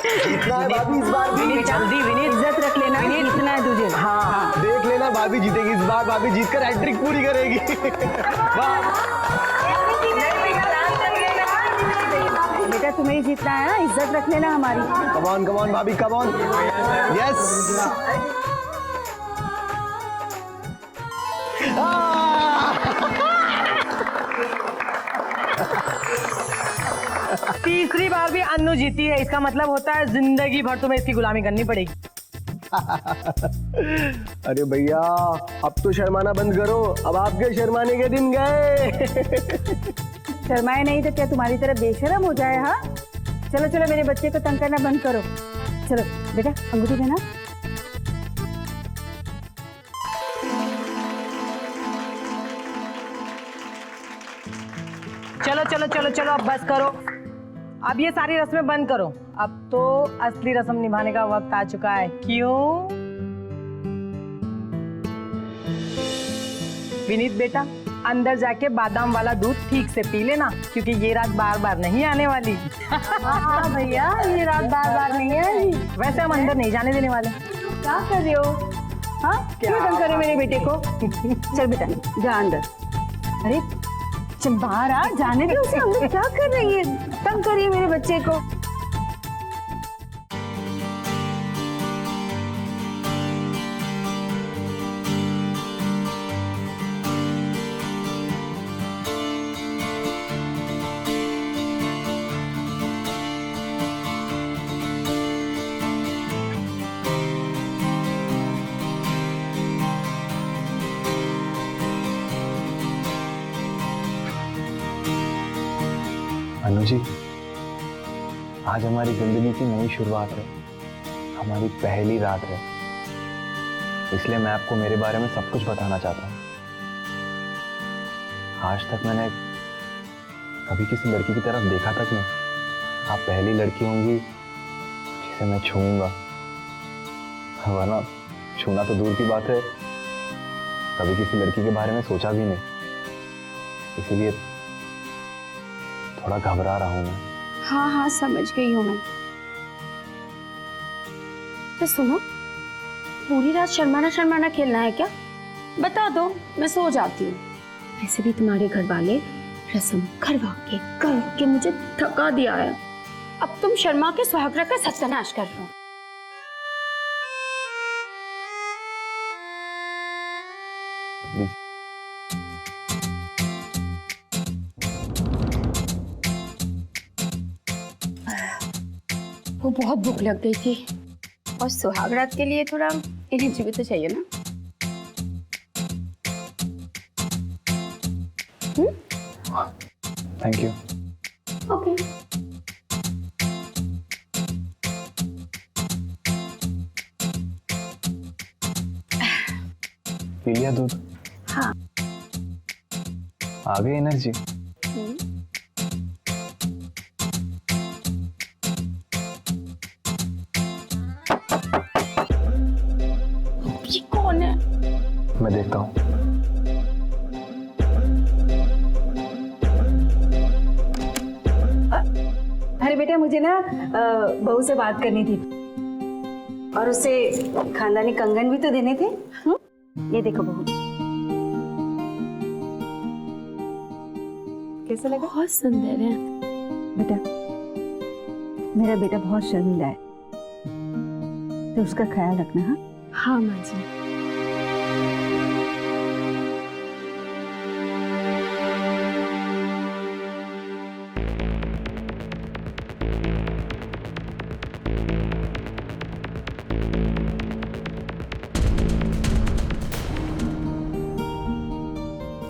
जीतना है भाभी इस बार भी। जल्दी विनीत, इज्जत रख लेना, जीतना है तुझे। हाँ देख लेना भाभी जीतेगी इस बार, भाभी जीतकर हैट्रिक पूरी करेगी। बेटा तुम्हें ही जीतना है ना, इज्जत रख लेना हमारी। कम ऑन भाभी, कम ऑन। यस। तीसरी बार भी अन्नू जीती है, इसका मतलब होता है जिंदगी भर तुम्हें इसकी गुलामी करनी पड़ेगी। अरे भैया अब तो शर्माना बंद करो, अब आपके शर्माने के दिन गए। शर्माए नहीं तो क्या तुम्हारी तरह बेशरम हो जाए? हाँ चलो चलो, मेरे बच्चे को तंग करना बंद करो। चलो बेटा अंगूठी देना। चलो चलो चलो चलो, अब बस करो, अब ये सारी रस्में बंद करो। अब तो असली रस्म निभाने का वक्त आ चुका है। क्यों विनीत बेटा, अंदर जाके बादाम वाला दूध ठीक से पी लेना, क्योंकि ये रात बार बार नहीं आने वाली। हाँ भैया, ये रात बार बार नहीं आएगी। वैसे हम अंदर नहीं जाने देने वाले। क्या कर रहे हो? हाँ क्यों तंग करे मेरे बेटे को? चल बेटा जा अंदर। अरे चल बाहर आ, जाने दे उसे अंदर। क्या कर रही है? तंग करिए मेरे बच्चे को। अनु जी, आज हमारी जिंदगी की नई शुरुआत है, हमारी पहली रात है, इसलिए मैं आपको मेरे बारे में सब कुछ बताना चाहता हूँ। आज तक मैंने कभी किसी लड़की की तरफ देखा तक नहीं। आप पहली लड़की होंगी जिसे मैं छूऊंगा, वरना छूना तो दूर की बात है, कभी किसी लड़की के बारे में सोचा भी नहीं, इसीलिए थोड़ा घबरा रहा हूं मैं। हाँ हाँ समझ गई हूँ मैं। तो सुनो, पूरी रात शर्माना शर्माना खेलना है क्या? बता दो, मैं सो जाती हूँ। वैसे भी तुम्हारे घर वाले रस्म करवा के मुझे थका दिया है। अब तुम शर्मा के सुहागरा का सत्यानाश कर रहे हो। वो बहुत भूख लग गई थी, और सुहाग रात के लिए थोड़ा एनर्जी भी तो चाहिए ना। Thank you. ओके। पी लिया दूध? हाँ। आ गई एनर्जी? ये कौन है? मैं देखता हूँ। अरे बेटा मुझे ना बहू से बात करनी थी, और उसे खानदानी कंगन भी तो देने थे। ये देखो बहू, कैसा लगा? बहुत सुंदर है। बेटा मेरा बेटा बहुत शर्मीला है, तो उसका ख्याल रखना। हाँ हाँ माँ जी।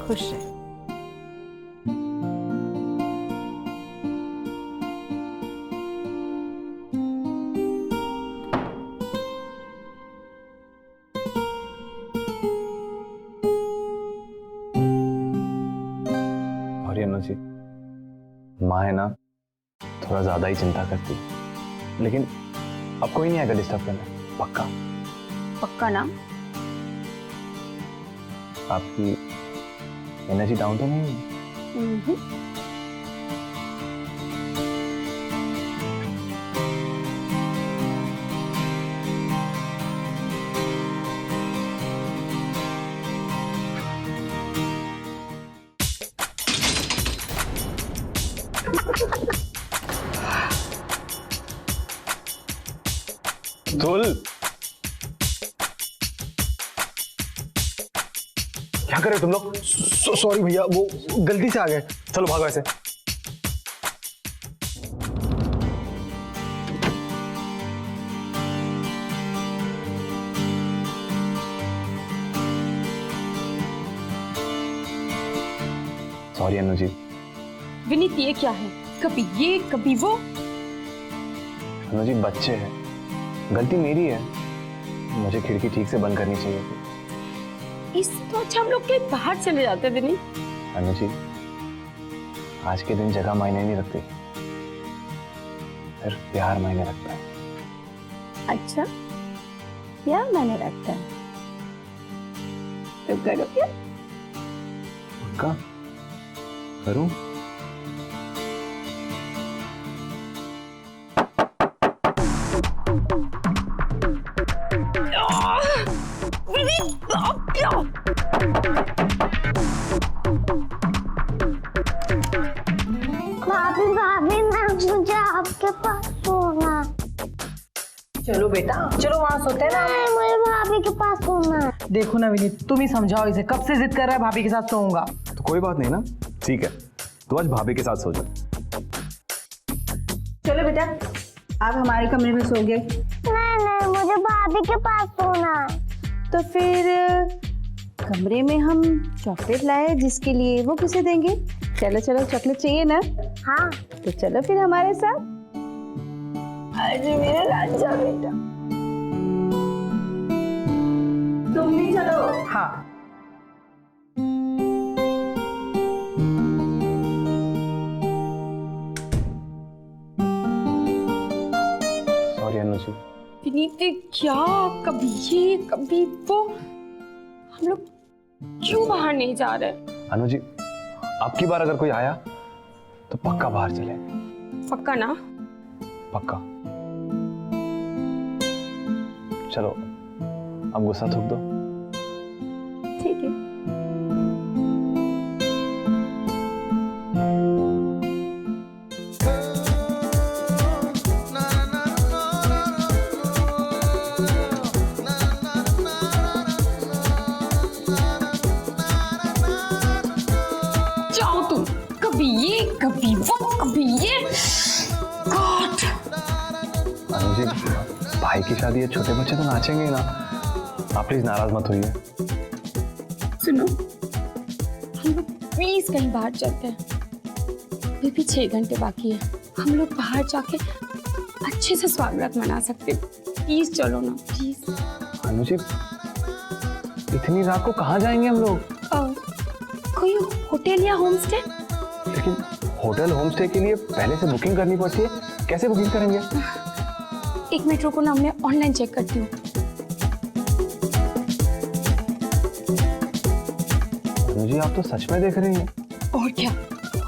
खुश रहे। और ये अनु जी, माँ है ना, थोड़ा ज्यादा ही चिंता करती है, लेकिन अब कोई नहीं आएगा डिस्टर्ब करना, पक्का? पक्का ना? आपकी एनर्जी डाउन तो नहीं हुई? धुल, क्या कर रहे हो तुम लोग? सॉरी भैया, वो गलती से आ गए। चलो भागो ऐसे। सॉरी अनु जी। विनीत ये क्या है, कभी ये कभी वो। अनु जी बच्चे हैं, गलती मेरी है, मुझे खिड़की ठीक से बंद करनी चाहिए थी। इससे तो अच्छा हम लोग कहीं बाहर चले जाते विनीत। अनु जी आज के दिन जगह मायने नहीं रखती, सिर्फ प्यार मायने रखता है। अच्छा प्यार मैंने रखता है तो करो क्या? पक्का करूं? भाभी भाभी ना मुझे आपके पास सोना। चलो बेटा, चलो वहाँ सोते हैं ना। नहीं, मुझे भाभी के पास सोना है। देखो ना विनीत, तुम ही समझाओ इसे, कब से जिद कर रहा है भाभी के साथ सोऊंगा। तो कोई बात नहीं ना, ठीक है, तो आज भाभी के साथ सो जा। चलो बेटा, आप हमारे कमरे में सोगे। नहीं मुझे भाभी के पास सोना है। तो फिर कमरे में हम चॉकलेट लाए, जिसके लिए वो किसे देंगे? चलो चलो, चॉकलेट चाहिए ना? हाँ तो चलो फिर हमारे साथ। अरे मेरा राजा बेटा, तुम भी चलो। हाँ सॉरी अनु जी। विनीत क्या, कभी ये कभी वो, हम लोग क्यों बाहर नहीं जा रहे? अनु जी अब की बार अगर कोई आया तो पक्का बाहर चले। पक्का ना? पक्का। चलो अब गुस्सा थूक दो। ठीक है। जाओ तुम, कभी ये कभी वो कभी ये। गॉड। अनु जी भाई की शादी है, छोटे बच्चे तो नाचेंगे ही ना, आप प्लीज नाराज मत होइए। सुनो, हम लोग प्लीज कहीं बाहर चलते हैं, अभी भी 6 घंटे बाकी है, हम लोग बाहर जाके अच्छे से स्वागत मना सकते हैं। प्लीज चलो ना, प्लीज। अनु जी इतनी रात को कहाँ जाएंगे हम लोग? कोई होटल या होम स्टे? लेकिन होटल होम स्टे के लिए पहले से बुकिंग करनी पड़ती है, कैसे बुकिंग करेंगे? 1 मिनट रुको ना, मैं ऑनलाइन चेक करती हूँ। अनु जी आप तो सच में देख रही हैं। और क्या?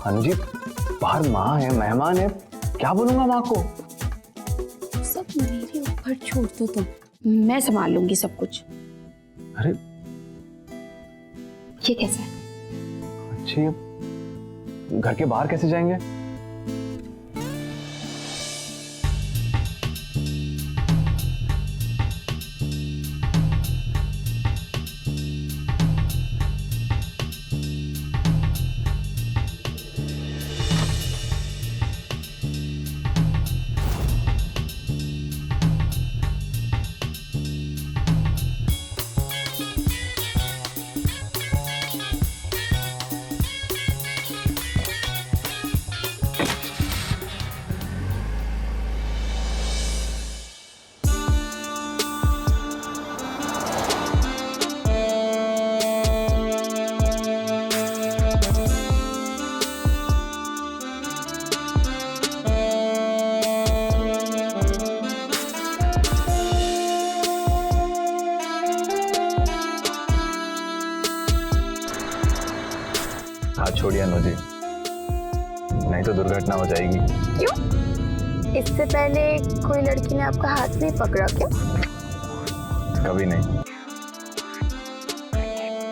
अनु जी बाहर माँ है, मेहमान है, क्या बोलूंगा माँ को? सब मेरे ऊपर छोड़ दो तुम, मैं संभाल लूंगी सब कुछ। अरे ये कैसा है? अच्छी, अब घर के बाहर कैसे जाएंगे? हाथ छोड़िए अनु जी, नहीं तो दुर्घटना हो जाएगी। क्यों? इससे पहले कोई लड़की ने आपका हाथ नहीं पकड़ा क्या? कभी नहीं,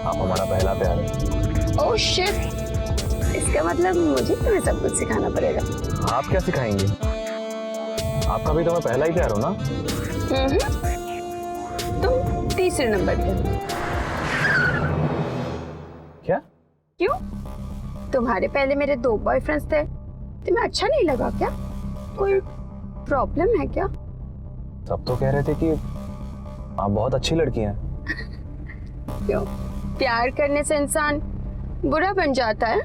आप हमारा पहला प्यार है। ओह शिट, इसका इसका मतलब मुझे तुम्हें सब कुछ सिखाना पड़ेगा। आप क्या सिखाएंगे? आपका भी तो मैं पहला ही प्यार हो ना। तुम तीसरे नंबर पे। क्या? क्यों? तुम्हारे पहले मेरे 2 बॉयफ्रेंड्स थे, तुम्हें अच्छा नहीं लगा क्या? कोई प्रॉब्लम है क्या? सब तो कह रहे थे कि आप बहुत अच्छी लड़की हैं। क्यों? प्यार करने से इंसान बुरा बन जाता है?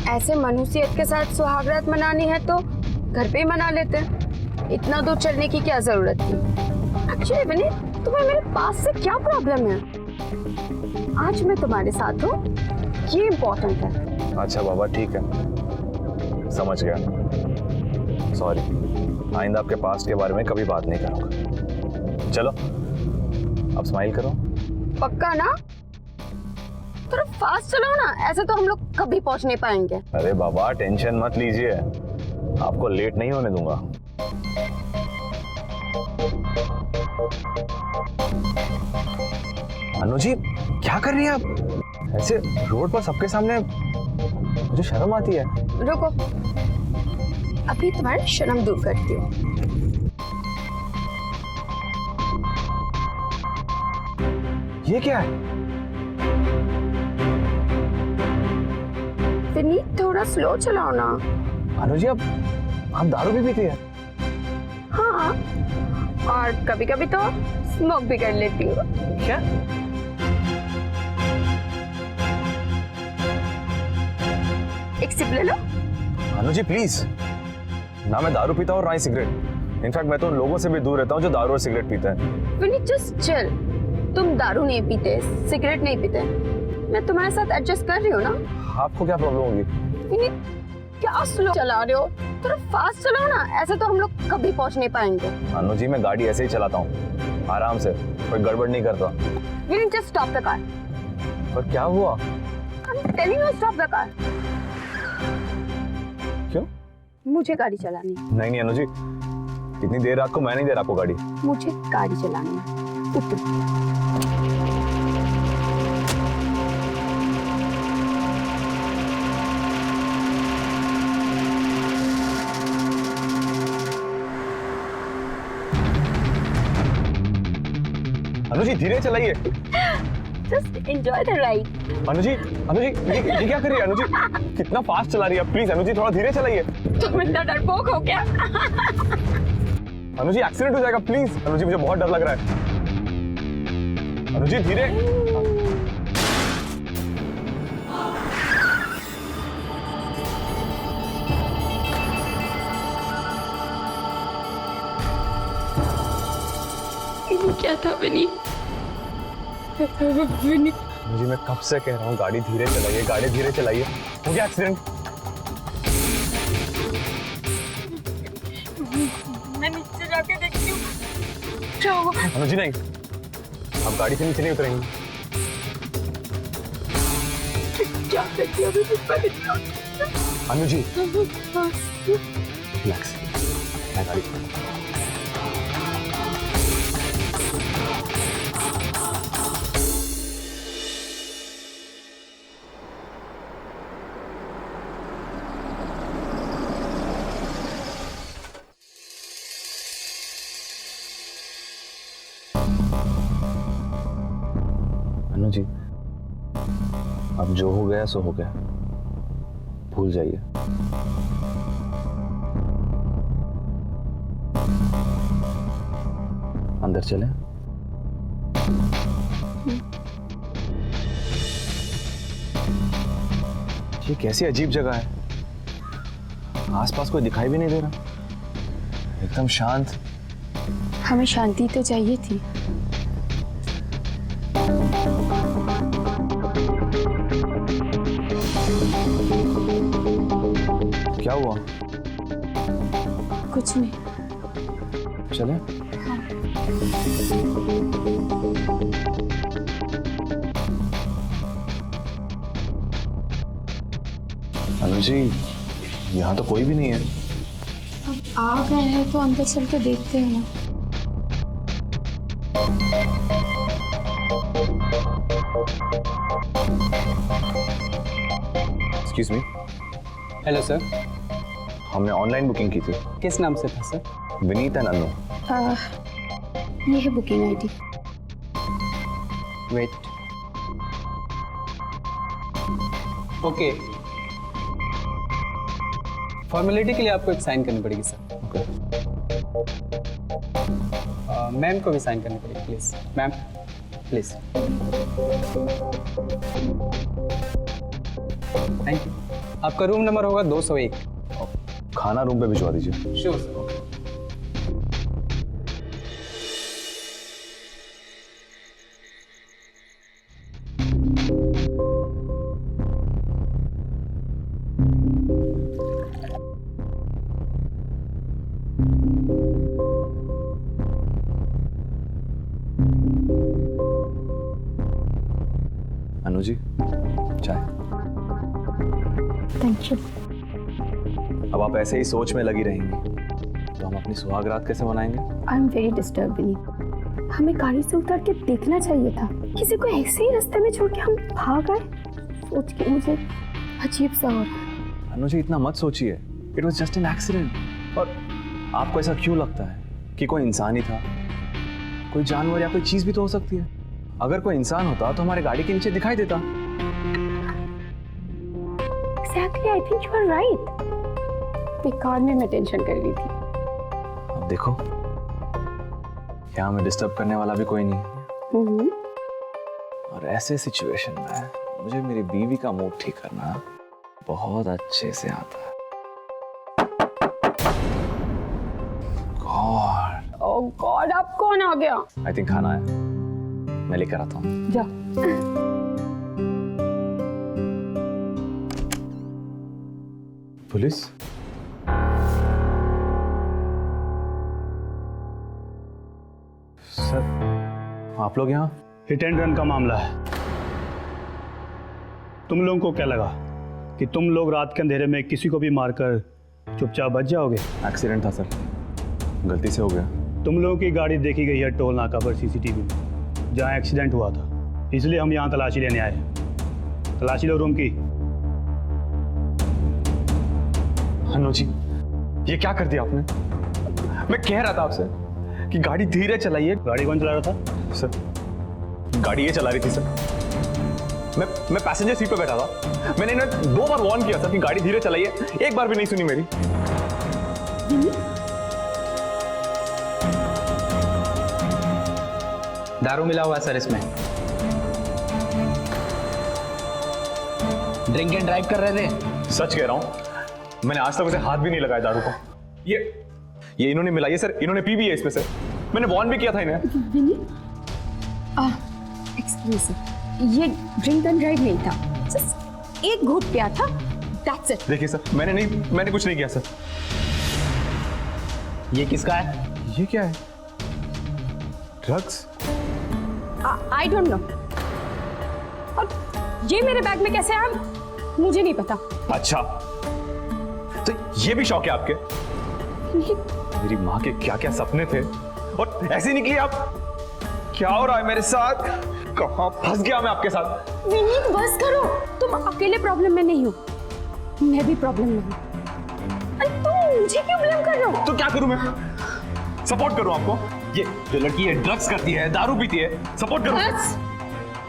ऐसे मनुष्यत के साथ सुहागरात मनानी है तो घर पे ही मना लेते हैं। इतना दूर चलने की क्या जरूरत थी? एक्चुअली बनी, तुम्हें मेरे पास से क्या प्रॉब्लम है? आज मैं तुम्हारे साथ हूँ, ये इम्पोर्टेंट है। अच्छा बाबा ठीक है, समझ गया। सॉरी, आइंदा आपके पास्ट के बारे में कभी बात नहीं करूंगा। चलो अब स्माइल करो। पक्का ना? थोड़ा फास्ट चलाओ ना, ऐसे तो हम लोग कभी पहुंच नहीं पाएंगे। अरे बाबा टेंशन मत लीजिए, आपको लेट नहीं होने दूंगा। अनु जी क्या कर रही हैं आप? ऐसे रोड पर सबके सामने, मुझे शर्म आती है। रुको, अभी तुम्हारी शर्म दूर करती हूँ। ये क्या है? विनीत थोड़ा स्लो चलाओ ना। अनु जी आप दारू भी पीती है? हाँ, और कभी कभी तो स्मोक भी कर लेती हूँ। क्या? एक सिप ले लो। अनु जी प्लीज, ना मैं दारू पीता हूँ और ना ही सिगरेट। इनफैक्ट मैं तो उन लोगों से भी दूर रहता हूँ जो दारू और सिगरेट पीते हैं। Vineet just chill. तुम दारू नहीं पीते, सिगरेट नहीं पीते, मैं तुम्हारे साथ एडजस्ट कर रही हूँ ना। आपको क्या प्रॉब्लम होगी? विनीत क्या स्लो चला रहे हो? थोड़ा फास्ट चलाओ ना, ऐसे तो हम लोग कभी पहुंच नहीं पाएंगे। अनु जी मैं गाड़ी ऐसे ही चलाता हूँ, आराम से, कोई गड़बड़ नहीं करता। Vineet just stop the car. पर क्या हुआ? I am telling you stop the car. क्यों? मुझे गाड़ी चलानी है। नहीं अनु जी, इतनी देर रात को मैं नहीं दे रहा आपको गाड़ी। मुझे गाड़ी चलानी है। अनु जी धीरे चलाइए। Just enjoy the ride. Anu ji ये क्या कर रही है? अनु जी कितना फास्ट चला रही है, प्लीज अनु जी थोड़ा धीरे चलाइए। तुम इतना डरपोक हो क्या? अनु जी एक्सीडेंट हो जाएगा, प्लीज। अनु जी मुझे बहुत डर लग रहा है। अनु जी धीरे। क्या था विनीत? विनीत जी मैं कब से कह रहा हूँ गाड़ी धीरे चलाइए, गाड़ी धीरे चलाइए। हो गया एक्सीडेंट? मैं नीचे जाके देखती हूँ क्या होगा। अनु जी नहीं, आप गाड़ी से नीचे नहीं उतरेंगे। क्या करती हो अनु जी रिलैक्स, मैं गाड़ी अनु जी अब जो हो गया सो हो गया, भूल जाइए। अंदर चलें? ये कैसी अजीब जगह है, आसपास कोई दिखाई भी नहीं दे रहा, एकदम शांत। हमें शांति तो चाहिए थी। क्या हुआ? कुछ नहीं। चले? अनु जी यहाँ तो कोई भी नहीं है। अब आ गए हैं तो अंदर चल के देखते हैं ना। एक्सक्यूज मी, हेलो सर, हमने ऑनलाइन बुकिंग की थी। किस नाम से था सर? विनीत एंड अनु। ये है booking ID. Wait, okay. Formality के लिए आपको एक साइन करनी पड़ेगी सर। ओके। मैम को भी साइन करनी पड़ेगी please. Ma'am please. Thank you. आपका रूम नंबर होगा 201। खाना रूम पे भिजवा दीजिए। Sure sir. अनु जी, चाय। Thank you. अब आप ऐसे ही सोच में लगी रहेंगी तो हम अपनी सुहाग रात कैसे मनाएंगे? I am very disturb Vineet. हमें गाड़ी से उतर के देखना चाहिए था। किसी को ऐसे ही रास्ते में छोड़ के हम भाग गए। सोच के मुझे अजीब सा हो रहा है। अनु जी, इतना मत सोचिए। It was just an accident. और आपको ऐसा क्यों लगता है कि कोई इंसान ही था? कोई जानवर या कोई चीज भी तो हो सकती है। अगर कोई इंसान होता तो हमारे गाड़ी के नीचे दिखाई देता। Exactly, I think you are right. बेकार में मैं टेंशन कर रही थी। अब देखो, यहाँ हमें डिस्टर्ब करने वाला भी कोई नहीं है। और ऐसे सिचुएशन में मुझे मेरी बीवी का मूड ठीक करना बहुत अच्छे से आता है। गॉड, ओह गॉड, अब कौन आ गया? आई थिंक खाना है, मैं लेकर आता हूँ। जा। पुलिस? सर, आप लोग यहाँ? हिट एंड रन का मामला है। तुम लोगों को क्या लगा कि तुम लोग रात के अंधेरे में किसी को भी मारकर चुपचाप बच जाओगे? एक्सीडेंट था सर, गलती से हो गया। तुम लोगों की गाड़ी देखी गई है टोल नाका पर सीसीटीवी में, जहाँ एक्सीडेंट हुआ था। इसलिए हम यहाँ तलाशी लेने आए हैं। तलाशी लो रूम की। अनु जी, ये क्या कर दिया आपने? मैं कह रहा था आपसे कि गाड़ी धीरे चलाइए। गाड़ी कौन चला रहा था? सर, गाड़ी ये चला रही थी सर। मैं पैसेंजर सीट पे बैठा था। मैंने इन्हें 2 बार वार्न किया सर कि गाड़ी धीरे चलाइए, एक बार भी नहीं सुनी मेरी। दारू मिला हुआ है सर इसमें। ड्रिंक एंड ड्राइव कर रहे थे? सच कह रहा हूं, मैंने आज तक उसे हाथ भी नहीं लगाया दारू को। ये इन्होंने मिलाई है सर, इन्होंने पी भी है इसमें से। मैंने वार्न भी किया था इन्हें। एक्सक्यूज मी, ये ड्रिंक एंड ड्राइव नहीं था, जस्ट एक घूंट पिया था, दैट्स इट। देखिए सर, मैंने कुछ नहीं किया सर। ये किसका है? ये क्या है? ड्रग्स? I don't know. और ये मेरे बैग में कैसे आया मुझे नहीं पता। अच्छा, तो ये भी शौक है आपके? मेरी माँ के क्या क्या सपने थे और ऐसे ही निकली आप। क्या हो रहा है मेरे साथ? कहाँ फंस गया मैं आपके साथ? विनीत बस करो, तुम अकेले प्रॉब्लम में नहीं हो, मैं भी प्रॉब्लम में हूँ। अरे तुम मुझे क्यों ब्लेम कर रहे हो? तो क्या करूं मैं? सपोर्ट करूं आपको? ये जो लड़की है ड्रग्स करती है, दारू पीती है, सपोर्ट करूं?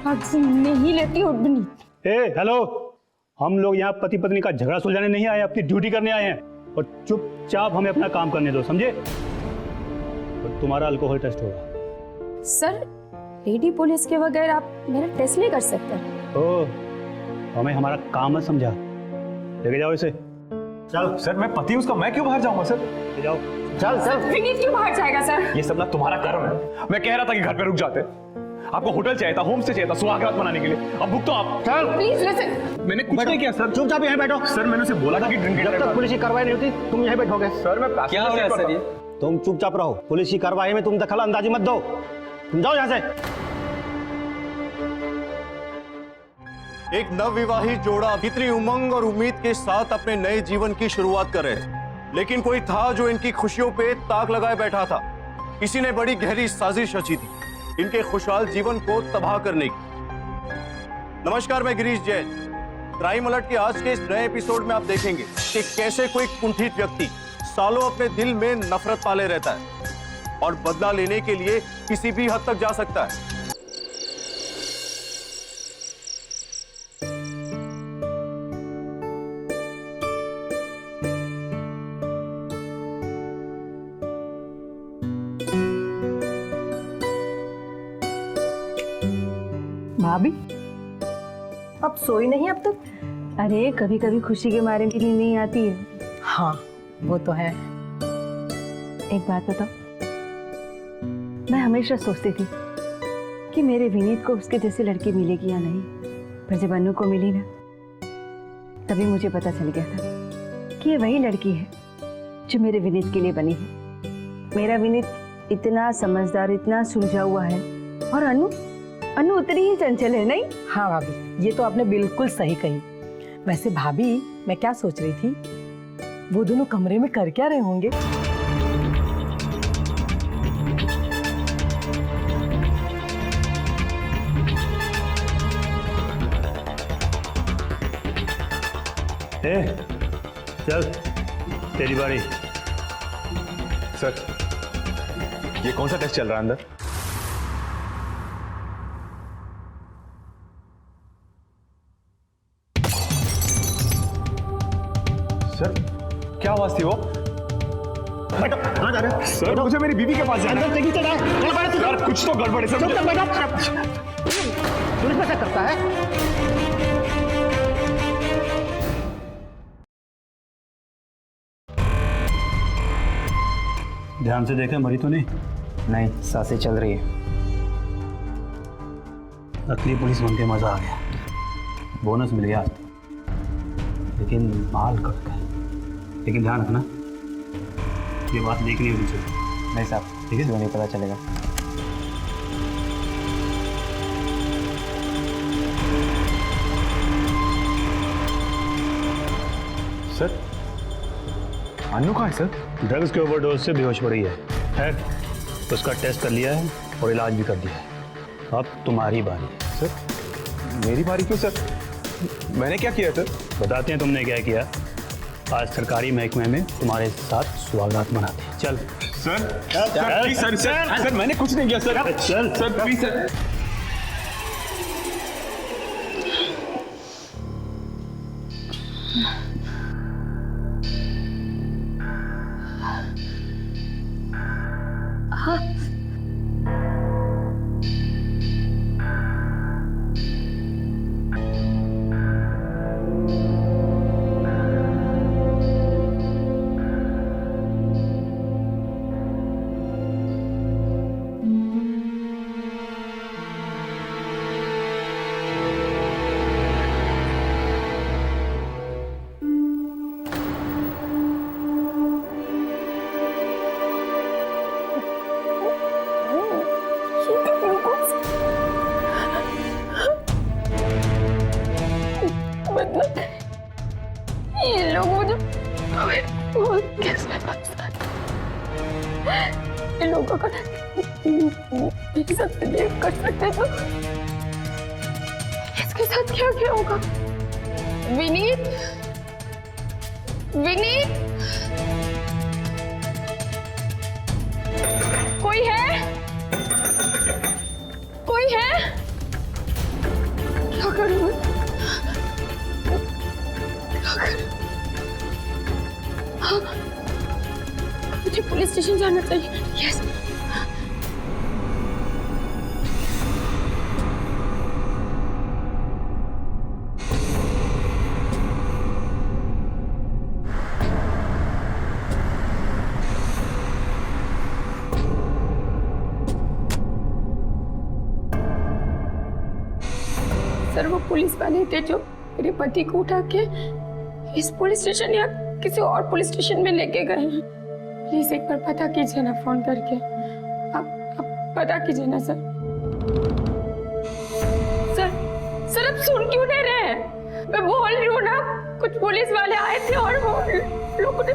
बस नहीं लेती हो विनीत। ए हेलो, हम लोग यहाँ पति पत्नी का झगड़ा सुलझाने नहीं आए, अपनी ड्यूटी करने आए हैं। और चुपचाप हमें अपना काम करने दो, समझे? और तुम्हारा अल्कोहल टेस्ट होगा। सर, लेडी पुलिस के बगैर आप मेरा टेस्ट नहीं कर सकते। ओह, हमें हमारा काम मत समझा। लेके जाओ इसे। चल सर, मैं पति हूं उसका, मैं क्यों बाहर जाऊंगा सर? ले जाओ। चल सर। विनीत क्यों बाहर जाएगा सर? ये सब ना तुम्हारा कर्म है। मैं कह रहा था कि घर पे रुक जाते। आपको होटल चाहिए था, होम स्टे चाहिए था सुहागरात मनाने के लिए। अब भुगतो आप। चल प्लीज लिसन। मैंने कुछ नहीं किया सर। चुपचाप यहाँ बैठो। सर, मैंने उसे बोला था कि ड्रिंक जब तक पुलिस की कार्रवाई नहीं होती तुम यहीं बैठोगे। सर, मैं क्या हो रहा है सर? ये तुम चुपचाप रहो, पुलिस की कार्रवाई में तुम दखल अंदाजी मत दो। तुम जाओ यहाँ से। एक नवविवाहित जोड़ा कितनी उमंग और उम्मीद के साथ अपने नए जीवन की शुरुआत कर रहे थे, लेकिन कोई था जो इनकी खुशियों पे ताक लगाए बैठा था। किसी ने बड़ी गहरी साजिश रची थी इनके खुशहाल जीवन को तबाह करने की। नमस्कार, मैं गिरीश जैन। क्राइम अलर्ट के आज के इस नए एपिसोड में आप देखेंगे कि कैसे कोई कुंठित व्यक्ति सालों अपने दिल में नफरत पाले रहता है और बदला लेने के लिए किसी भी हद तक जा सकता है। भाभी अब सोई नहीं अब तक? अरे कभी कभी खुशी के मारे भी नींद नहीं आती है। हाँ वो तो है। एक बात बताओ, मैं हमेशा सोचती थी कि मेरे विनीत को उसके जैसी लड़की मिलेगी या नहीं, पर जब अनु को मिली ना, तभी मुझे पता चल गया था कि ये वही लड़की है जो मेरे विनीत के लिए बनी है। मेरा विनीत इतना समझदार, इतना सुलझा हुआ है, और अनु उतनी ही चंचल है, नहीं? हाँ भाभी, ये तो आपने बिल्कुल सही कही। वैसे भाभी, मैं क्या सोच रही थी, वो दोनों कमरे में कर क्या रहे होंगे? चल तेरी बारी। सर, ये कौन सा टेस्ट चल रहा है अंदर? सर, क्या आवाज थी वो? सर, मुझे मेरी बीवी के पास जाना है। यार, कुछ तो गड़बड़ है सर। पुलिस में करता है। ध्यान से देखा, मरी तो नहीं? नहीं, सांसें चल रही है। असली पुलिस बन के मजा आ गया, बोनस मिल गया, लेकिन माल कट गया। लेकिन ध्यान रखना, ये बात देखनी होनी चाहिए। नहीं साहब, ठीक है, नहीं पता चलेगा। सर, अनु कहाँ है सर? ड्रग्स के ओवरडोज से बेहोश पड़ी है। खैर, उसका टेस्ट कर लिया है और इलाज भी कर दिया है। अब तुम्हारी बारी है। सर, मेरी बारी क्यों सर? मैंने क्या किया सर? बताते हैं तुमने क्या किया। आज सरकारी महकमे में तुम्हारे साथ स्वागत मनाते हैं। चल सर, सर, मैंने कुछ नहीं किया सर। चल सर, प्लीज सर। ये लोग मुझे कैसे ये लोग अगर मेरे साथ बिहेव कर सकते तो इसके साथ क्या क्या होगा? विनीत, विनीत, कोई है? कोई है? क्या करूं मैं? हाँ, मुझे पुलिस स्टेशन जाना चाहिए। यस। सर, वो पुलिस वाले थे जो मेरे पति को उठा के इस पुलिस स्टेशन या किसी और पुलिस स्टेशन में लेके गए हैं। प्लीज एक बार पता कीजिए ना, फोन करके। आप पता कीजिए ना सर। सर आप सुन क्यों नहीं रहे? मैं बोल रही हूँ ना, कुछ पुलिस वाले आए थे और वो लोगों ने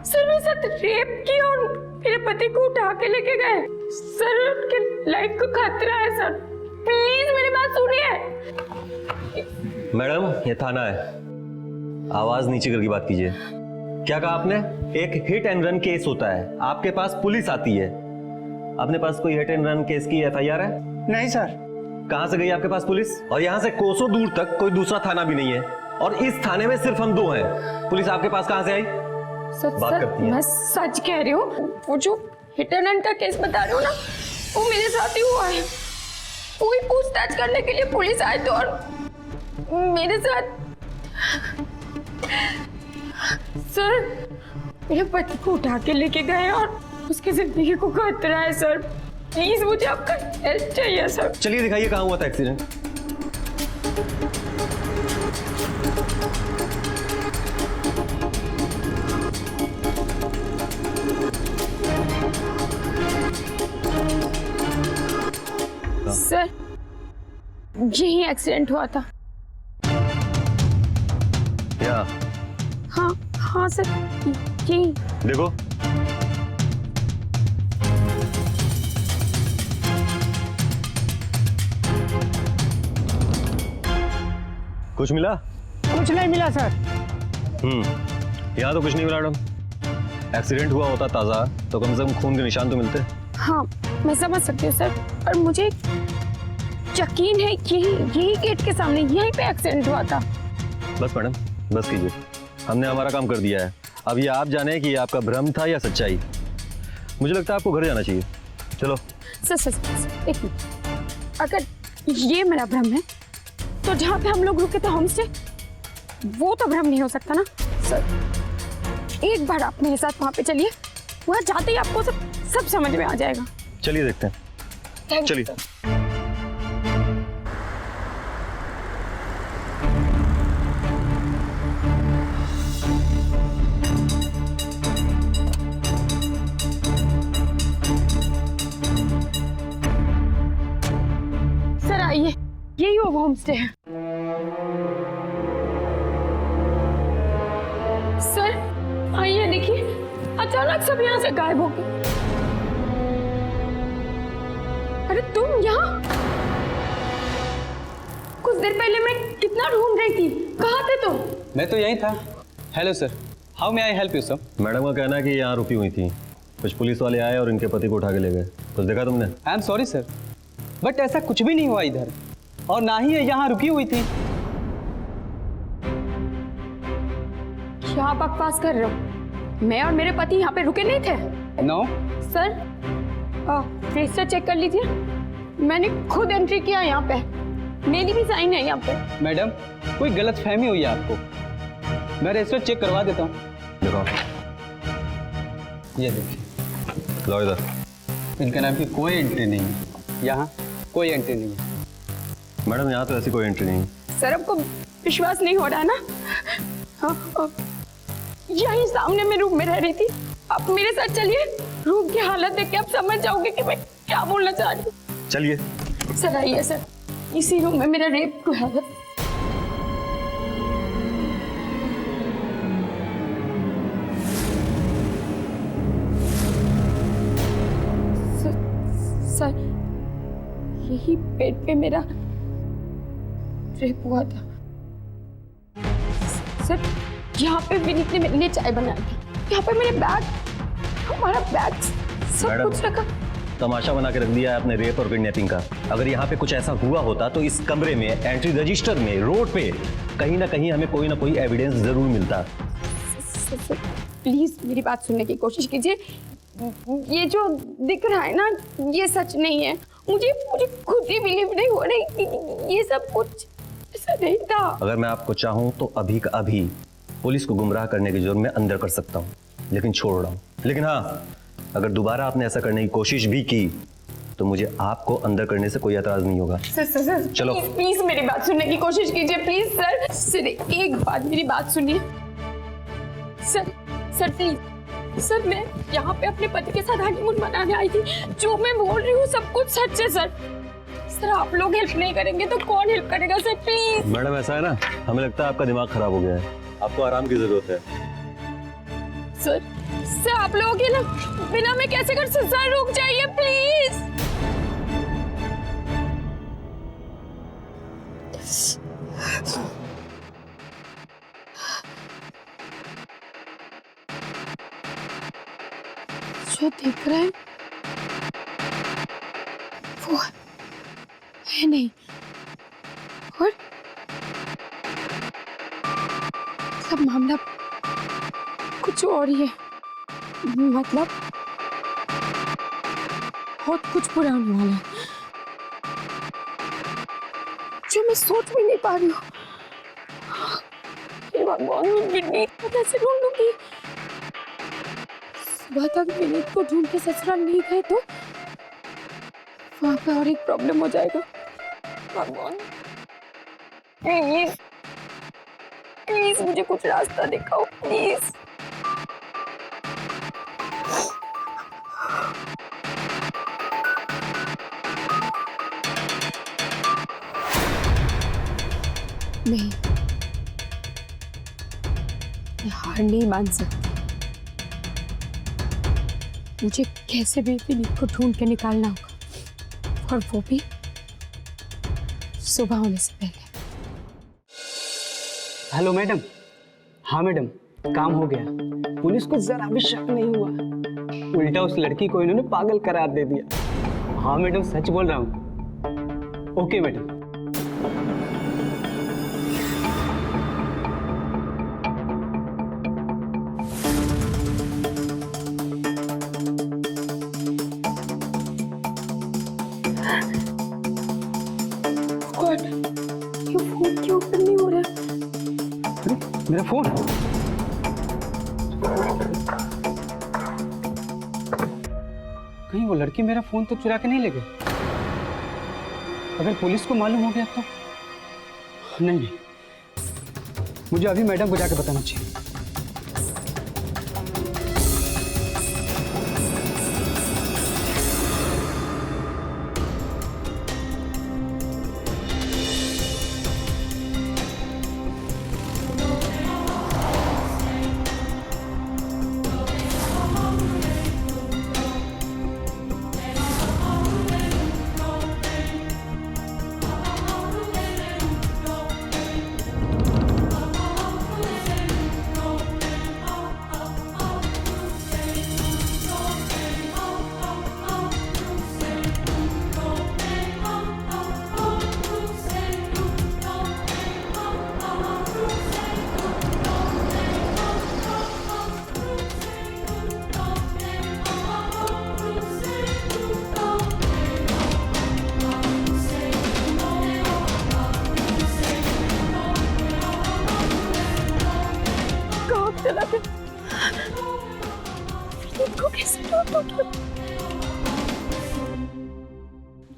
सर मेरे साथ रेप की और मेरे पति को उठा के लेके गए। सर, उनके लाइफ को खतरा है सर, प्लीज मेरी बात सुनिए। मैडम ये थाना है, आवाज नीचे करके बात कीजिए। क्या कहा आपने? एक हिट एंड रन केस होता है, आपके पास पुलिस आती है। अपने पास कोई हिट एंड रन केस की एफआईआर है? नहीं सर। कहां से गई आपके पास पुलिस? और यहां से कोसों दूर तक कोई दूसरा थाना भी नहीं है, और इस थाने में सिर्फ हम 2 हैं। पुलिस आपके पास कहां से आई? बात करती है। मैं सच कह रही हूँ, वो जो हिट एंड रन का केस बता रही हूँ ना, वो मेरे साथ ही हुआ है। कोई पूछताछ करने के लिए पुलिस आए तो, और मेरे साथ सर मेरे पति को उठा के लेके गए और उसकी जिंदगी को खतरा है सर। प्लीज मुझे आपका हेल्प चाहिए सर। चलिए दिखाइए कहां हुआ था एक्सीडेंट। सर यही एक्सीडेंट हुआ था। या हाँ हाँ सर यही। देखो कुछ मिला? कुछ नहीं मिला सर। यहाँ तो कुछ नहीं मिला मैडम। एक्सीडेंट हुआ होता ताजा तो कम से कम खून के निशान तो मिलते। हाँ मैं समझ सकती हूँ सर, पर मुझे यकीन है यही गेट के सामने यहीं पे एक्सीडेंट हुआ था। बस मैडम बस कीजिए, हमने हमारा काम कर दिया है। अब ये आप जाने कि आपका भ्रम था या सच्चाई। मुझे लगता है आपको घर जाना चाहिए। चलो। सर एक मिनट, अगर ये मेरा भ्रम है तो जहाँ पे हम लोग रुके थे होम स्टे, वो तो भ्रम नहीं हो सकता ना सर। एक बार आप मेरे साथ वहाँ पे चलिए, वहाँ जाते ही आपको सब समझ में आ जाएगा। चलिए देखते हैं। चलिए। सर आइए, यही वो होम स्टे है। सर आइए देखिए, अचानक सब यहाँ से गायब हो गए। अरे तुम यहाँ? कुछ देर पहले मैं कितना ढूंढ रही थी, कहाँ थे तुम? मैं तो यहीं था। Hello sir, how may I help you sir? Madam का कहना है कि यहाँ रुकी हुई थी, कुछ पुलिस वाले आए और इनके पति को उठा के ले गए। कुछ देखा तुमने? I am sorry sir, but ऐसा कुछ भी नहीं हुआ इधर, और ना ही ये यहाँ रुकी हुई थी। क्या बकवास कर रहे हो? मैं और मेरे पति यहाँ पे रुके नहीं थे। नो सर रजिस्टर चेक कर लीजिए, मैंने खुद एंट्री किया यहाँ पे, मेरी भी साइन है यहाँ पे। मैडम कोई गलत फहमी हुई है आपको, मैं रजिस्टर चेक करवा देता हूँ। देखो ये देखिए, लो इधर। इनके नाम की कोई एंट्री नहीं है, यहाँ कोई एंट्री नहीं है। मैडम यहाँ तो ऐसी कोई एंट्री नहीं। सर आपको विश्वास नहीं हो रहा है ना? यहीं सामने मैं रूम में रह रही थी, आप मेरे साथ चलिए, रूम की हालत देख के आप समझ जाओगे कि मैं क्या बोलना चाह रही हूँ। चलिए। सर आइए सर, इसी रूम में मेरा रेप हुआ है। सर यही बेड पे मेरा रेप हुआ था। सर यहाँ पे विनीत ने मेरे लिए चाय बनाई थी, यहाँ पे मेरे बैग, हमारा बैग, सब कुछ रखा। तमाशा बना के रख दिया है आपने रेप और किडनैपिंग का। अगर यहाँ पे कुछ ऐसा हुआ होता तो इस कमरे में, एंट्री रजिस्टर में, रोड पे कहीं ना कहीं हमें कोई ना कोई एविडेंस जरूर मिलता। सर प्लीज मेरी बात सुनने की कोशिश कीजिए, ये जो दिख रहा है ना ये सच नहीं है। मुझे खुद ही बिलीव नहीं हो रही कि ये सब कुछ ऐसा नहीं था। अगर मैं आपको चाहूँ तो अभी का अभी पुलिस को गुमराह करने के जुर्म में अंदर कर सकता हूँ, लेकिन छोड़ रहा हूँ। लेकिन हाँ, अगर दोबारा आपने ऐसा करने की कोशिश भी की तो मुझे आपको अंदर करने से कोई एतराज नहीं होगा। सर चलो प्लीज मेरी बात सुनने की कोशिश कीजिए, प्लीज सर एक बात मेरी बात सुनिए। सर प्लीज सर, मैं यहाँ पे अपने पति के साथ हनीमून मनाने आई थी, जो मैं बोल रही हूँ सब कुछ सच है सर। आप लोग हेल्प नहीं करेंगे तो कौन हेल्प करेगा सर, प्लीज। मैडम ऐसा है ना, हमें लगता है आपका दिमाग खराब हो गया है, आपको आराम की जरूरत है। सर आप लोगों के ना बिना मैं कैसे कर सकता? सर रुक जाइए प्लीज। जो दिख रहा है वो है नहीं, और सब मामला कुछ और ही है। मतलब बहुत कुछ बुरा होने वाला है जो मैं सोच भी नहीं पा रही हूँ। हे भगवान, मैं विनीत को कैसे ढूंढूंगी? सुबह तक विनीत को ढूंढ के ससुराल नहीं गए तो वहां पे और एक प्रॉब्लम हो जाएगा। भगवान प्लीज प्लीज मुझे कुछ रास्ता दिखाओ प्लीज। नहीं, मैं हार नहीं मान सकती। मुझे कैसे भी विनीत को ढूंढ के निकालना होगा, और वो भी सुबह होने से पहले। Hello madam. हाँ मैडम, काम हो गया। पुलिस को जरा भी शक नहीं हुआ, उल्टा उस लड़की को इन्होंने पागल करार दे दिया। हाँ मैडम, सच बोल रहा हूँ। Okay madam. ये फोन क्यों ओपन नहीं हो रहा? मेरा फोन कहीं वो लड़की मेरा फोन तो चुरा के नहीं ले गई? अगर पुलिस को मालूम हो गया तो नहीं, मुझे अभी मैडम को जाके बताना चाहिए।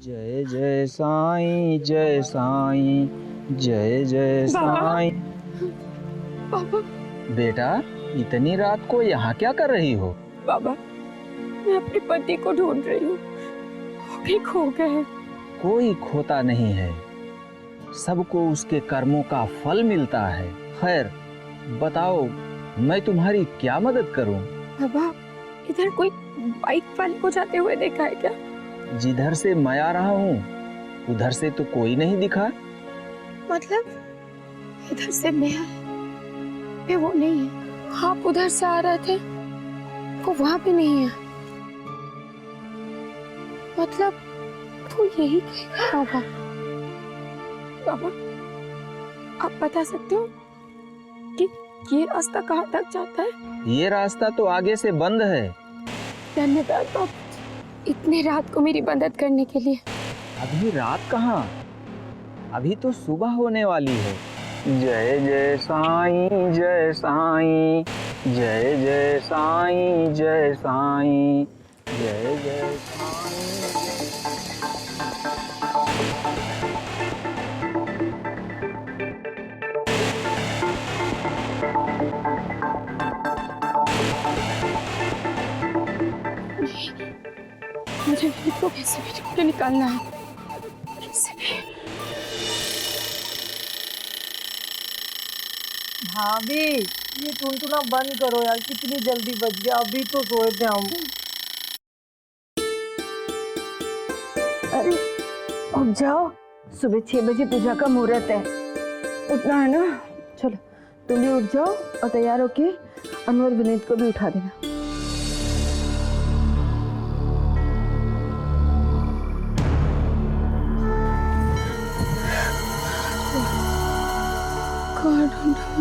जय जय साईं, जय साईं, जय जय साईं। बाबा, बेटा, इतनी रात को यहाँ क्या कर रही हो? बाबा, मैं अपने पति को ढूंढ रही हूँ, वो भी खो गए। कोई खोता नहीं है, सबको उसके कर्मों का फल मिलता है। खैर बताओ, मैं तुम्हारी क्या मदद करूं? बाबा, इधर कोई बाइक वाले को जाते हुए देखा है क्या? जिधर से मैं आ रहा हूँ उधर से तो कोई नहीं दिखा। मतलब इधर से मैं वो नहीं है। आप उधर से आ रहे थे, वो वहां भी नहीं है। मतलब तो यही कहीं होगा। बाबा, आप बता सकते हो कि ये रास्ता कहाँ तक जाता है? ये रास्ता तो आगे से बंद है। धन्यवाद बाबा, इतनी रात को मेरी मदद करने के लिए। अभी रात कहाँ, अभी तो सुबह होने वाली है। जय जय साईं, जय साईं, जय जय साईं, जय साईं, जय जय साईं। मुझे विनीत को कैसे भी ढूंढ के निकालना है, कैसे भी। भाभी, ये टुनटुना बंद करो यार, कितनी जल्दी बज गया, अभी तो सोए थे हम। अरे उठ जाओ, सुबह 6 बजे पूजा का मुहूर्त है, उठना है ना। चलो तुम भी उठ जाओ और तैयार होके अनु और विनीत को भी उठा देना।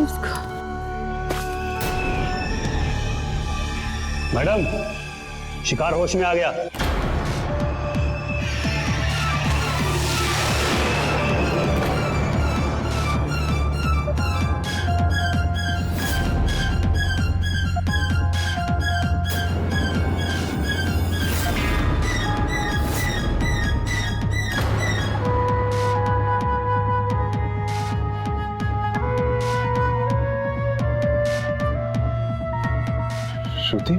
उसको। मैडम, शिकार होश में आ गया। श्रुति,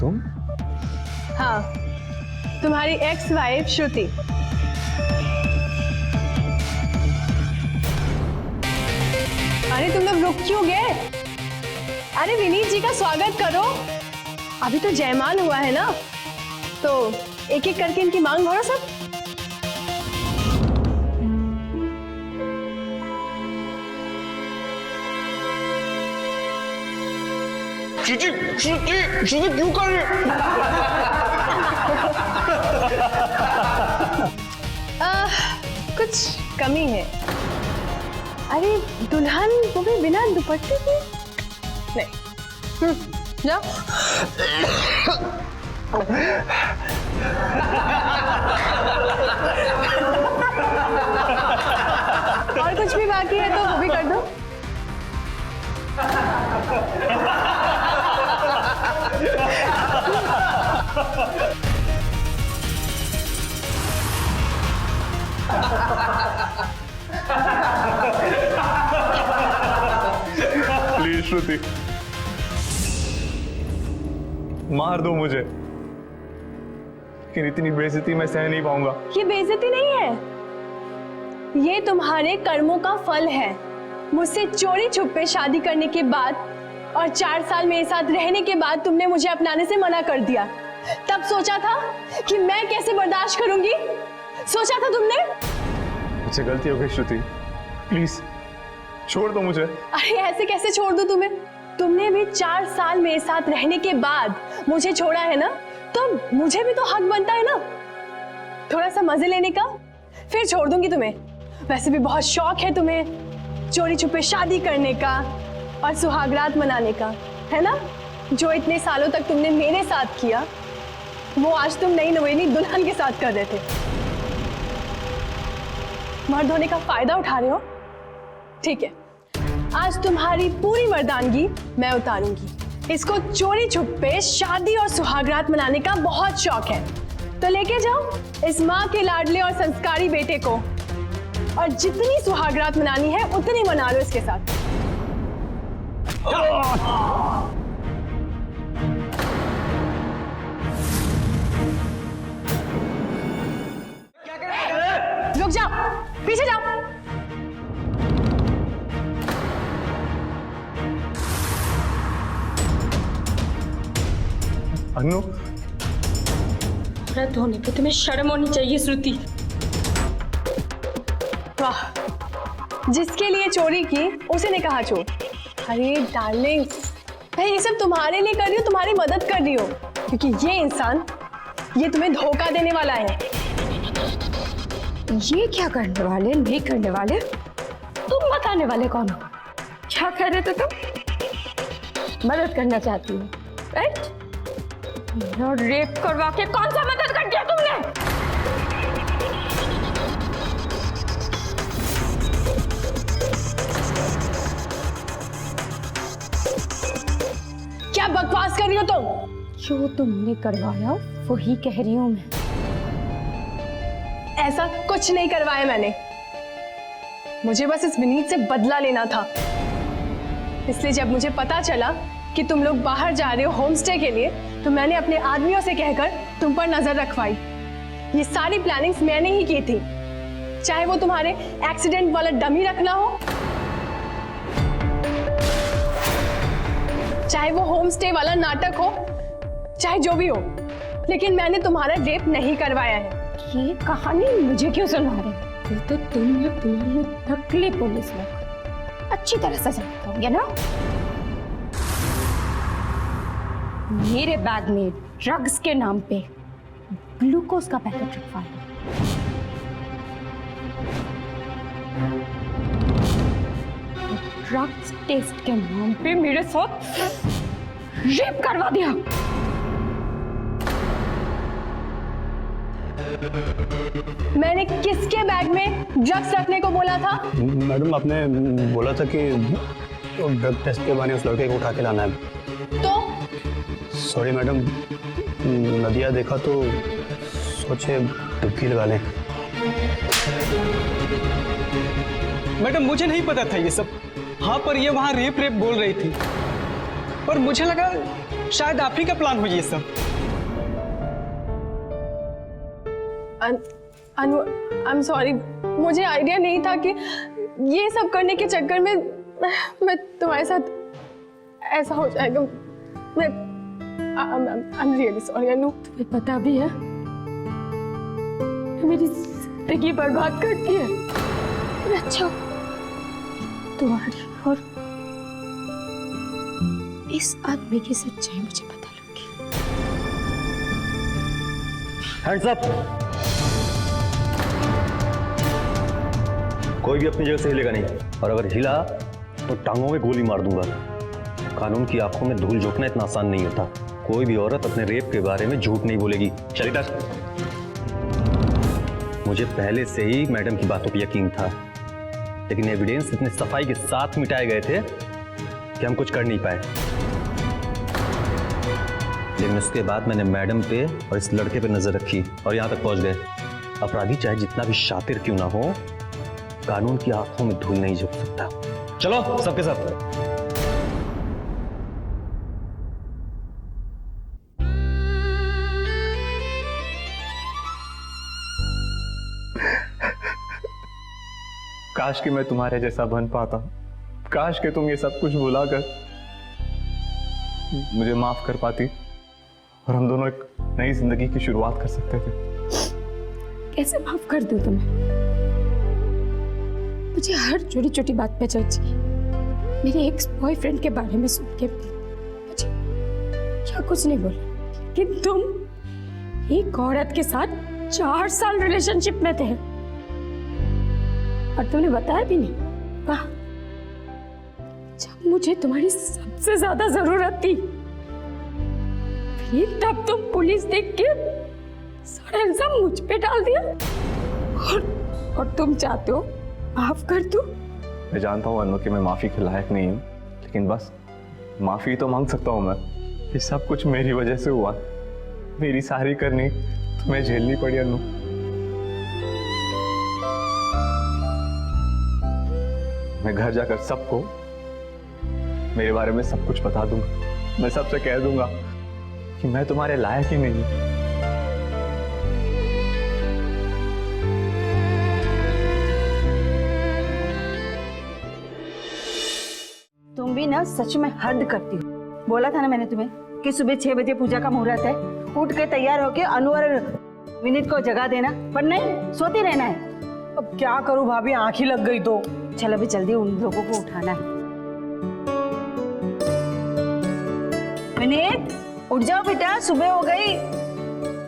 तुम? हाँ, तुम्हारी एक्स वाइफ श्रुति। अरे तुम लोग रुक क्यों गए? अरे विनीत जी का स्वागत करो। अभी तो जयमाल हुआ है ना, तो एक एक करके इनकी मांग भरो सब। क्यों कर रहे? कुछ कमी है। अरे दुल्हन वो भी बिना दुपट्टे की? नहीं। जाओ। और कुछ भी बाकी है तो वो भी कर दो। प्लीज श्रुति, मार दो मुझे, लेकिन इतनी बेइज्जती मैं सह नहीं पाऊंगा। ये बेइज्जती नहीं है, ये तुम्हारे कर्मों का फल है। मुझसे चोरी छुपे शादी करने के बाद और 4 साल मेरे साथ रहने के बाद तुमने मुझे अपनाने से मना कर दिया। तब सोचा था कि मैं कैसे बर्दाश्त करूंगी? सोचा था तुमने? मुझसे गलती हो गई श्रुति, प्लीज छोड़ दो मुझे। अरे ऐसे कैसे छोड़ दूं तुम्हें? तुमने भी 4 साल मेरे साथ रहने के बाद मुझे छोड़ा है ना, तो मुझे भी तो हक बनता है ना थोड़ा सा मजे लेने का। फिर छोड़ दूंगी तुम्हें। वैसे भी बहुत शौक है तुम्हें चोरी छुपे शादी करने का और सुहागरात मनाने का, है ना? जो इतने सालों तक तुमने मेरे साथ किया, वो आज तुम नई नवेली दुल्हन के साथ कर रहे थे। मर्द होने का फायदा उठा रहे हो? ठीक है, आज तुम्हारी पूरी मर्दानगी मैं उतारूंगी। इसको चोरी छुपे शादी और सुहागरात मनाने का बहुत शौक है, तो लेके जाओ इस माँ के लाडले और संस्कारी बेटे को, और जितनी सुहागरात मनानी है उतनी मना लो इसके साथ। रुक जाओ, पीछे जाओ। अनु, औरत होने पे तुम्हें शर्म होनी चाहिए श्रुति। वाह, जिसके लिए चोरी की उसे ने कहा चोर। अरे डार्लिंग, मैं ये सब तुम्हारे लिए कर रही हूँ, तुम्हारी मदद कर रही हूँ, क्योंकि ये इंसान ये तुम्हें धोखा देने वाला है। ये क्या करने वाले नहीं करने वाले तुम बताने वाले कौन हो? क्या कह रहे थे तुम? मदद करना चाहती हो, राइट? रेप करवा के कौन सा मदद कर दिया तुमने? क्या बकवास कर रही हो तुम? जो तुमने करवाया वही कह रही हूं मैं। ऐसा कुछ नहीं करवाया मैंने। मुझे बस इस विनीत से बदला लेना था। इसलिए जब मुझे पता चला कि तुम लोग बाहर जा रहे हो होम स्टे के लिए, तो मैंने अपने आदमियों से कहकर तुम पर नजर रखवाई। ये सारी प्लानिंग्स मैंने ही की थी, चाहे वो तुम्हारे एक्सीडेंट वाला डमी रखना हो, चाहे वो होम स्टे वाला नाटक हो, चाहे जो भी हो, लेकिन मैंने तुम्हारा रेप नहीं करवाया है। ये कहानी मुझे क्यों सुना रहे? ये तो तुम और तुम्हारी नकली पुलिस लोग अच्छी तरह से जानते होंगे ना। मेरे बैग में ड्रग्स के नाम पे ग्लूकोज का पैकेट रखवा लो, ड्रग्स टेस्ट के नाम पे मेरे साथ रेप करवा दिया। मैंने किसके बैग में ड्रग्स रखने को बोला था? मैडम आपने बोला था कि ड्रग टेस्ट के बहाने उस लड़के को उठा के लाना है। तो सॉरी मैडम, नदिया देखा तो सोचे डुबकी लगा लें। मैडम मुझे नहीं पता था ये सब। हाँ, पर ये वहाँ रेप बोल रही थी, पर मुझे लगा शायद आप ही का प्लान हो ये सब। अनु, आई एम सॉरी, मुझे आइडिया नहीं था कि ये सब करने के चक्कर में मैं तुम्हारे साथ ऐसा हो जाएगा। मैं आई एम रियली सॉरी अनु। तुम्हें पता भी है मेरी जिंदगी बर्बाद करती है। अच्छा, तुम्हारी और इस आदमी की सच्चाई मुझे पता लगी। Hands up. कोई भी अपनी जगह से हिलेगा नहीं, और अगर हिला तो टांगों में गोली मार दूंगा। कानून की आंखों में धूल झोंकना इतना आसान नहीं होता। कोई भी औरत अपने रेप के बारे में झूठ नहीं बोलेगी। चल इधर। मुझे पहले से ही मैडम की बातों पर यकीन था, लेकिन एविडेंस इतने सफाई के साथ मिटाए गए थे कि हम कुछ कर नहीं पाए। लेकिन उसके बाद मैंने मैडम पे और इस लड़के पे नजर रखी और यहां तक पहुंच गए। अपराधी चाहे जितना भी शातिर क्यों ना हो, कानून की आंखों में धूल नहीं झोंक सकता। चलो सबके साथ। काश कि मैं तुम्हारे जैसा बन पाता। काश कि तुम ये सब कुछ भुलाकर मुझे माफ कर पाती और हम दोनों एक नई जिंदगी की शुरुआत कर सकते थे। कैसे माफ कर दूं तुम्हें? मुझे हर छोटी छोटी बात पे जज किया। मेरे एक्स बॉयफ्रेंड के बारे में सुन के मुझे क्या कुछ नहीं बोला, कि तुम एक औरत के साथ 4 साल रिलेशनशिप में थे और तुमने बताया भी नहीं। वाह, जब मुझे तुम्हारी सबसे ज्यादा जरूरत थी, फिर तब तुम पुलिस देख के सारा इल्जाम मुझ पे डाल दिया और तुम चाहते हो माफ कर दूं? मैं जानता हूँ अनु कि मैं माफी के लायक नहीं हूँ, लेकिन बस माफी तो मांग सकता हूँ मैं। ये सब कुछ मेरी वजह से हुआ। मेरी सारी करनी तुम्हें झेलनी पड़ी अनु। मैं घर जाकर सबको मेरे बारे में सब कुछ बता दूंगा। मैं सबसे कह दूंगा कि मैं तुम्हारे लायक ही नहीं। तुम भी ना सच में हद करती हो। बोला था ना मैंने तुम्हें कि सुबह 6 बजे पूजा का मुहूर्त है, उठ के तैयार होके अनु और विनीत को जगा देना, पर नहीं, सोती रहना है। अब क्या करूं भाभी, आंख ही लग गई तो। चलो अभी जल्दी उन लोगों को उठाना है। विनीत, उठ जाओ बेटा, सुबह हो गई,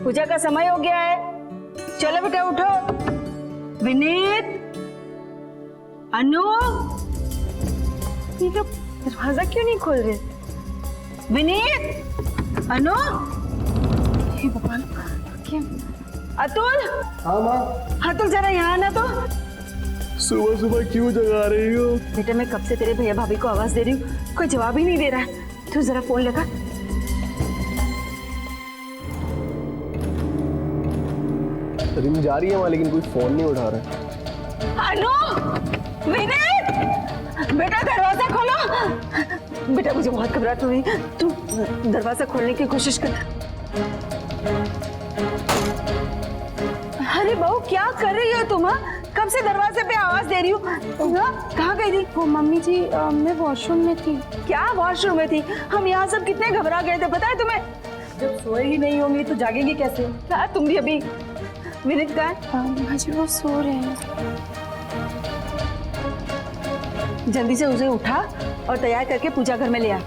पूजा का समय हो गया है। चलो बेटा उठो। विनीत, अनु, ये लोग दरवाजा क्यों नहीं खोल रहे? विनीत, अनु, हे भगवान, क्या? अतुल, हाँ माँ। अतुल जरा यहाँ आना तो। सुबह सुबह क्यों जगा रही हो? बेटा मैं कब से तेरे भैया भाभी को आवाज दे रही हूँ, कोई जवाब ही नहीं दे रहा है। तू जरा फोन लगा। रिंग जा रही है वहाँ, लेकिन कोई फोन नहीं उठा रहा। अनु, विनीत, बेटा दरवाजा खोलो। बेटा मुझे बहुत घबराहट हो रही है, तू दरवाजा खोलने की कोशिश कर। अरे बहू क्या कर रही हो तुम? कब से दरवाजे पे आवाज दे रही हूँ। कहाँ गई थी? वो मम्मी जी, मैं वॉशरूम में थी। क्या वॉशरूम में थी? हम यहाँ सब कितने घबरा गए थे, पता है तुम्हें? जब सोए ही नहीं होंगी तो जागेंगी कैसे? क्या तुम भी अभी? विनीत का जी वो सो रहे हैं। जल्दी से उसे उठा और तैयार करके पूजा घर में ले आ।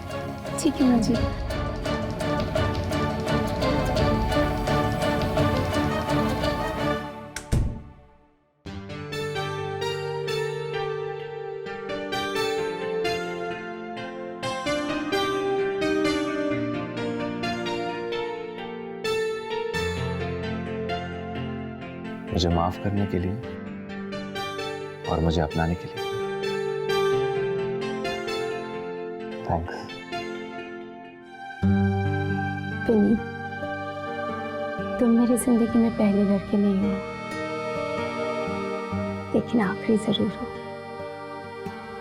ठीक है माँ जी। मुझे माफ करने के लिए और मुझे अपनाने के लिए। थैंक्स। विनीत, तुम मेरी जिंदगी में पहले लड़के नहीं हो, लेकिन आखिरी जरूर हो।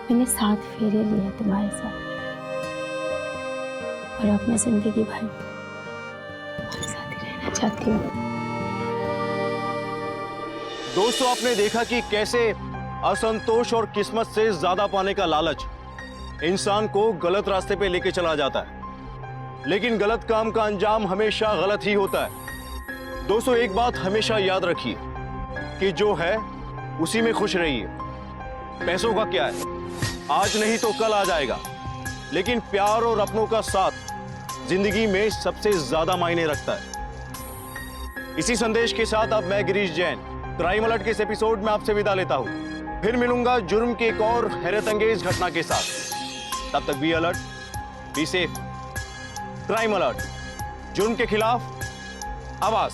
मैंने 7 फेरे लिए तुम्हारे साथ और अब मैं जिंदगी भर तुम्हारे साथ ही रहना चाहती हूँ। दोस्तों, आपने देखा कि कैसे असंतोष और किस्मत से ज्यादा पाने का लालच इंसान को गलत रास्ते पे लेके चला जाता है, लेकिन गलत काम का अंजाम हमेशा गलत ही होता है। दोस्तों, एक बात हमेशा याद रखिए कि जो है उसी में खुश रहिए। पैसों का क्या है, आज नहीं तो कल आ जाएगा, लेकिन प्यार और अपनों का साथ जिंदगी में सबसे ज्यादा मायने रखता है। इसी संदेश के साथ अब मैं गिरीश जैन क्राइम अलर्ट के इस एपिसोड में आपसे विदा लेता हूं। फिर मिलूंगा जुर्म की एक और हैरत अंगेज घटना के साथ। तब तक be alert, be safe. Crime alert, जुर्म के खिलाफ आवाज।